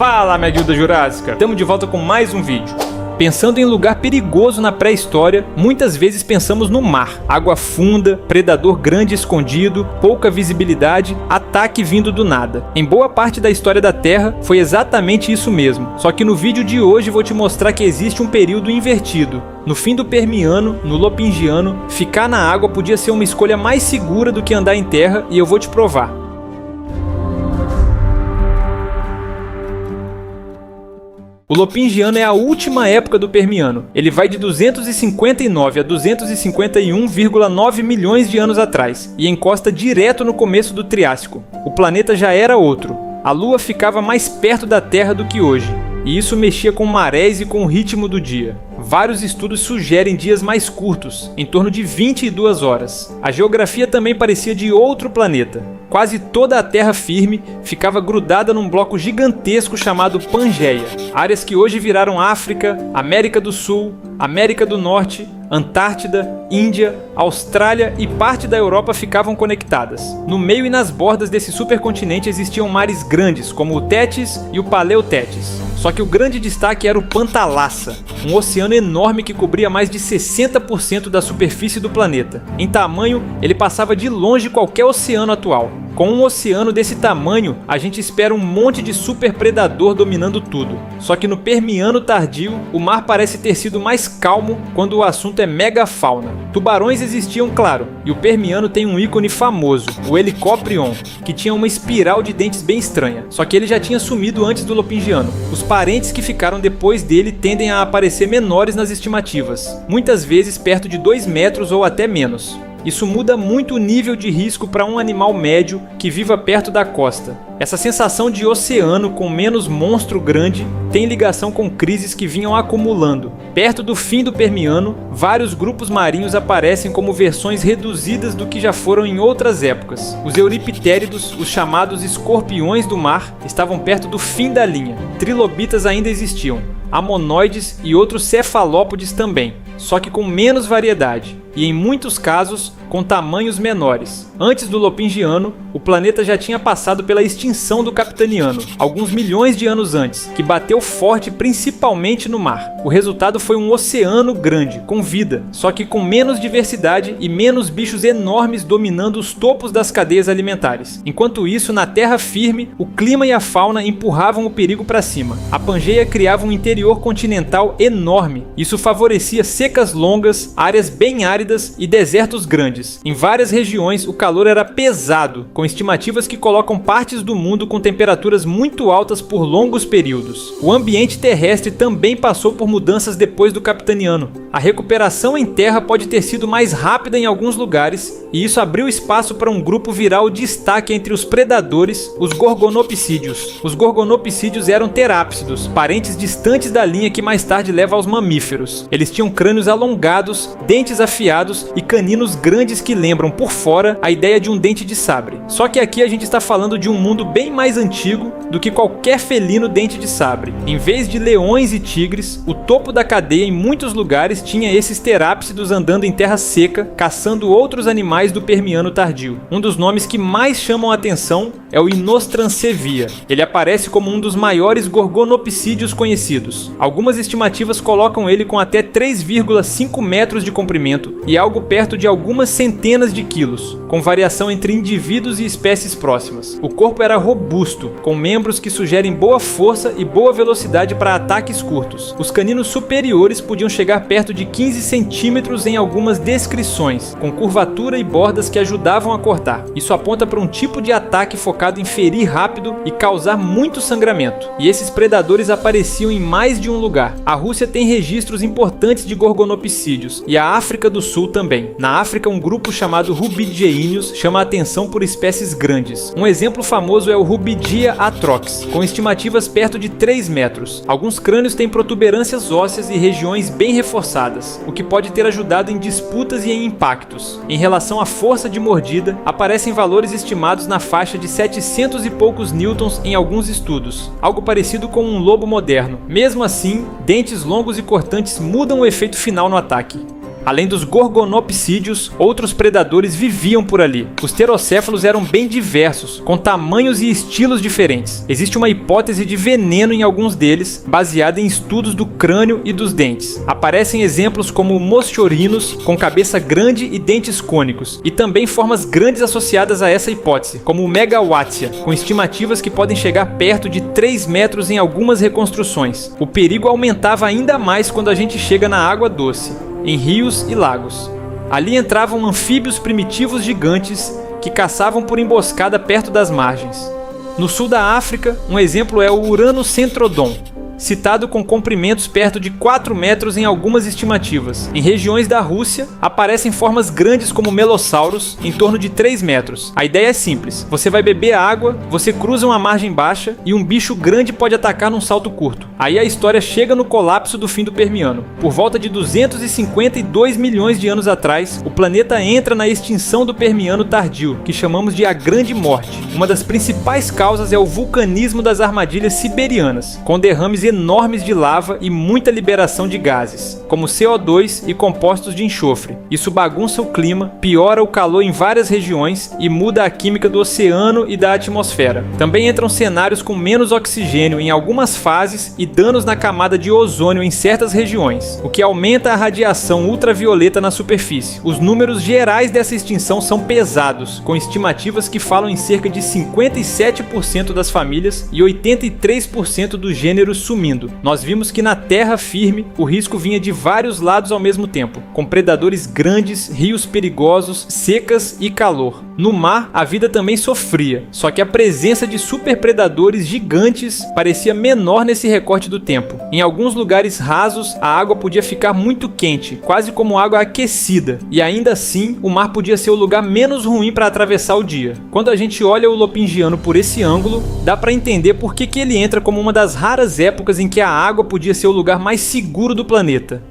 Fala, minha guilda jurássica! Estamos de volta com mais um vídeo. Pensando em lugar perigoso na pré-história, muitas vezes pensamos no mar. Água funda, predador grande escondido, pouca visibilidade, ataque vindo do nada. Em boa parte da história da Terra, foi exatamente isso mesmo. Só que no vídeo de hoje vou te mostrar que existe um período invertido. No fim do Permiano, no Lopingiano, ficar na água podia ser uma escolha mais segura do que andar em terra, e eu vou te provar. O Lopingiano é a última época do Permiano. Ele vai de 259 a 251,9 milhões de anos atrás e encosta direto no começo do Triássico. O planeta já era outro. A Lua ficava mais perto da Terra do que hoje, e isso mexia com marés e com o ritmo do dia. Vários estudos sugerem dias mais curtos, em torno de 22 horas. A geografia também parecia de outro planeta. Quase toda a terra firme ficava grudada num bloco gigantesco chamado Pangeia. Áreas que hoje viraram África, América do Sul, América do Norte, Antártida, Índia, Austrália e parte da Europa ficavam conectadas. No meio e nas bordas desse supercontinente existiam mares grandes, como o Tétis e o Paleotétis. Só que o grande destaque era o Pantalassa, um oceano enorme que cobria mais de 60% da superfície do planeta. Em tamanho, ele passava de longe qualquer oceano atual. Com um oceano desse tamanho, a gente espera um monte de superpredador dominando tudo. Só que no Permiano tardio, o mar parece ter sido mais calmo quando o assunto é megafauna. Tubarões existiam, claro, e o Permiano tem um ícone famoso, o Helicoprion, que tinha uma espiral de dentes bem estranha. Só que ele já tinha sumido antes do Lopingiano. Os parentes que ficaram depois dele tendem a aparecer menores nas estimativas, muitas vezes perto de 2 metros ou até menos. Isso muda muito o nível de risco para um animal médio que viva perto da costa. Essa sensação de oceano com menos monstro grande tem ligação com crises que vinham acumulando. Perto do fim do Permiano, vários grupos marinhos aparecem como versões reduzidas do que já foram em outras épocas. Os euriptéridos, os chamados escorpiões do mar, estavam perto do fim da linha. Trilobitas ainda existiam, amonoides e outros cefalópodes também, só que com menos variedade, e em muitos casos com tamanhos menores. Antes do Lopingiano, o planeta já tinha passado pela extinção do Capitaniano, alguns milhões de anos antes, que bateu forte principalmente no mar. O resultado foi um oceano grande, com vida, só que com menos diversidade e menos bichos enormes dominando os topos das cadeias alimentares. Enquanto isso, na terra firme, o clima e a fauna empurravam o perigo para cima. A Pangeia criava um interior continental enorme. Isso favorecia secas longas, áreas bem áridas e desertos grandes. Em várias regiões, o calor era pesado, com estimativas que colocam partes do mundo com temperaturas muito altas por longos períodos. O ambiente terrestre também passou por mudanças depois do Capitaniano. A recuperação em terra pode ter sido mais rápida em alguns lugares, e isso abriu espaço para um grupo virar o destaque entre os predadores, os gorgonopsídeos. Os gorgonopsídeos eram terápsidos, parentes distantes da linha que mais tarde leva aos mamíferos. Eles tinham crânios alongados, dentes afiados e caninos grandes que lembram por fora a ideia de um dente de sabre. Só que aqui a gente está falando de um mundo bem mais antigo do que qualquer felino dente de sabre. Em vez de leões e tigres, o topo da cadeia em muitos lugares tinha esses terápsidos andando em terra seca, caçando outros animais do Permiano tardio. Um dos nomes que mais chamam a atenção é o Inostrancevia. Ele aparece como um dos maiores gorgonopsídeos conhecidos. Algumas estimativas colocam ele com até 3,5 metros de comprimento e algo perto de algumas centenas de quilos, com variação entre indivíduos e espécies próximas. O corpo era robusto, com membros que sugerem boa força e boa velocidade para ataques curtos. Os caninos superiores podiam chegar perto de 15 centímetros em algumas descrições, com curvatura e bordas que ajudavam a cortar. Isso aponta para um tipo de ataque focado em ferir rápido e causar muito sangramento. E esses predadores apareciam em mais de um lugar. A Rússia tem registros importantes de gorgonopsídeos, e a África do Sul também. Na África, um grupo chamado Rubidgeíneos chama a atenção por espécies grandes. Um exemplo famoso é o Rubidia atrox, com estimativas perto de 3 metros. Alguns crânios têm protuberâncias ósseas e regiões bem reforçadas, o que pode ter ajudado em disputas e em impactos. Em relação à força de mordida, aparecem valores estimados na faixa de 700 e poucos newtons em alguns estudos, algo parecido com um lobo moderno. Mesmo assim, dentes longos e cortantes mudam o efeito final no ataque. Além dos gorgonopsídeos, outros predadores viviam por ali. Os pterocéfalos eram bem diversos, com tamanhos e estilos diferentes. Existe uma hipótese de veneno em alguns deles, baseada em estudos do crânio e dos dentes. Aparecem exemplos como moschorinus, com cabeça grande e dentes cônicos, e também formas grandes associadas a essa hipótese, como o Megawatia, com estimativas que podem chegar perto de 3 metros em algumas reconstruções. O perigo aumentava ainda mais quando a gente chega na água doce, em rios e lagos. Ali entravam anfíbios primitivos gigantes que caçavam por emboscada perto das margens. No sul da África, um exemplo é o Uranosentrodon, citado com comprimentos perto de 4 metros em algumas estimativas. Em regiões da Rússia, aparecem formas grandes como melossauros, em torno de 3 metros. A ideia é simples: você vai beber água, você cruza uma margem baixa e um bicho grande pode atacar num salto curto. Aí a história chega no colapso do fim do Permiano. Por volta de 252 milhões de anos atrás, o planeta entra na extinção do Permiano tardio, que chamamos de a Grande Morte. Uma das principais causas é o vulcanismo das armadilhas siberianas, com derrames enormes de lava e muita liberação de gases, como CO2 e compostos de enxofre. Isso bagunça o clima, piora o calor em várias regiões e muda a química do oceano e da atmosfera. Também entram cenários com menos oxigênio em algumas fases e danos na camada de ozônio em certas regiões, o que aumenta a radiação ultravioleta na superfície. Os números gerais dessa extinção são pesados, com estimativas que falam em cerca de 57% das famílias e 83% dos gêneros sumindo. Nós vimos que na terra firme o risco vinha de vários lados ao mesmo tempo, com predadores grandes, rios perigosos, secas e calor. No mar, a vida também sofria, só que a presença de superpredadores gigantes parecia menor nesse recorte do tempo. Em alguns lugares rasos, a água podia ficar muito quente, quase como água aquecida, e ainda assim, o mar podia ser o lugar menos ruim para atravessar o dia. Quando a gente olha o Lopingiano por esse ângulo, dá para entender por que ele entra como uma das raras épocas em que a água podia ser o lugar mais seguro do planeta.